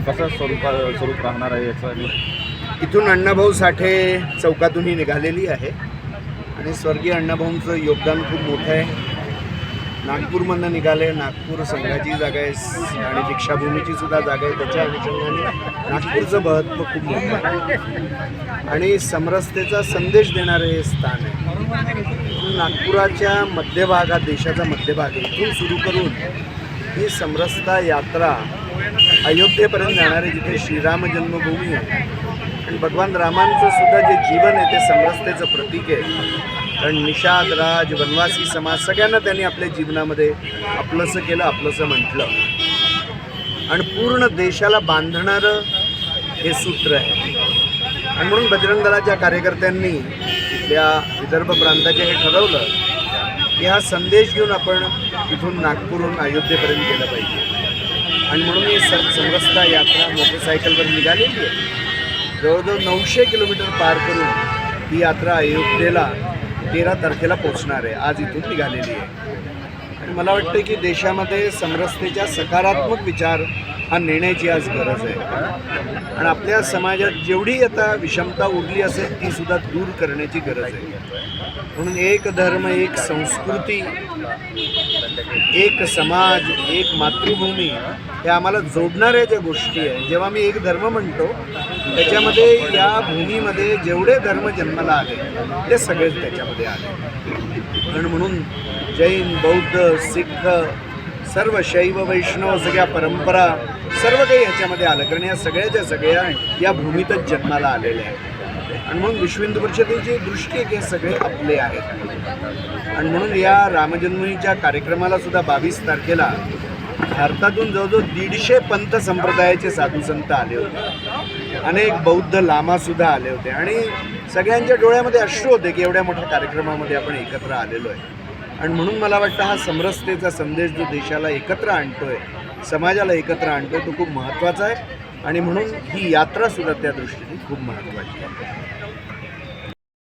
कसं स्वरूप राहणार आहे याचं? इथून अण्णाभाऊ साठे चौकातूनही निघालेली आहे आणि स्वर्गीय अण्णाभाऊंचं योगदान खूप मोठं आहे. नागपूरमधनं निघाले, नागपूर संघाची जागा आहे आणि दीक्षाभूमीची सुद्धा जागा आहे. त्याच्या अनुषंगाने नागपूरचं महत्त्व खूप मोठं आहे आणि समरसतेचा संदेश देणारे हे स्थान आहे. नागपुराच्या मध्यभागात, देशाचा मध्यभाग इथून सुरू करून ही समरसता यात्रा अयोध्येपर्यंत जाणार आहे, जिथे श्रीराम जन्मभूमी आहे आणि भगवान रामांचं सुद्धा जे जीवन आहे ते समरसतेचं प्रतीक आहे. कारण निषाद, राज, वनवासी समाज सगळ्यांना त्यांनी आपल्या जीवनामध्ये आपलंसं केलं, आपलंसं म्हटलं आणि पूर्ण देशाला बांधणारं हे सूत्र आहे. आणि म्हणून बजरंग दलाच्या कार्यकर्त्यांनी इथल्या विदर्भ प्रांताचे हे ठरवलं की हा संदेश घेऊन आपण इथून नागपूरहून अयोध्येपर्यंत गेलं पाहिजे. आणि म्हणून ही समरसता यात्रा मोटरसायकलवर निघालेली आहे. जवळजवळ 900 किलोमीटर पार करून ही यात्रा अयोध्येला 13 तारखेला पोचणार आहे. आज इथून निघालेली आहे आणि मला वाटतं की देशामध्ये समरसतेच्या सकारात्मक विचार हा नेण्याची आज गरज आहे आणि आपल्या समाजात जेवढी आता विषमता उरली असेल ती सुद्धा दूर करण्याची गरज आहे. म्हणून एक धर्म, एक संस्कृती, एक समाज, एक मातृभूमी हे आम्हाला जोडणाऱ्या ज्या गोष्टी आहेत. जेव्हा मी एक धर्म म्हणतो त्याच्यामध्ये या भूमीमध्ये जेवढे धर्म जन्माला आले ते सगळेच त्याच्यामध्ये आले. आणि म्हणून जैन, बौद्ध, सिख, सर्व शैव, वैष्णव सगळ्या परंपरा सर्व काही ह्याच्यामध्ये आलं. कारण या सगळ्याच्या सगळ्या या भूमीतच जन्माला आलेल्या आहेत. आणि म्हणून विश्व हिंदू परिषदेची दृष्टी आहे की हे सगळे आपले आहेत. आणि म्हणून या रामजन्मभूमीच्या कार्यक्रमाला सुद्धा 22 तारखेला भारतातून जवळजवळ 150 पंथ संप्रदायाचे साधू संत आले होते. अनेक बौद्ध लामासुद्धा आले होते आणि सगळ्यांच्या डोळ्यामध्ये अश्रू होते की एवढ्या मोठ्या कार्यक्रमामध्ये आपण एकत्र आलेलो आहे. आणि म्हणून मला वाटतं हा समरसतेचा संदेश जो देशाला एकत्र आणतोय, समाजाला एकत्र आणतोय, तो खूप महत्त्वाचा आहे. आणि म्हणून ही यात्रासुद्धा त्या दृष्टीने खूप महत्त्वाची आहे.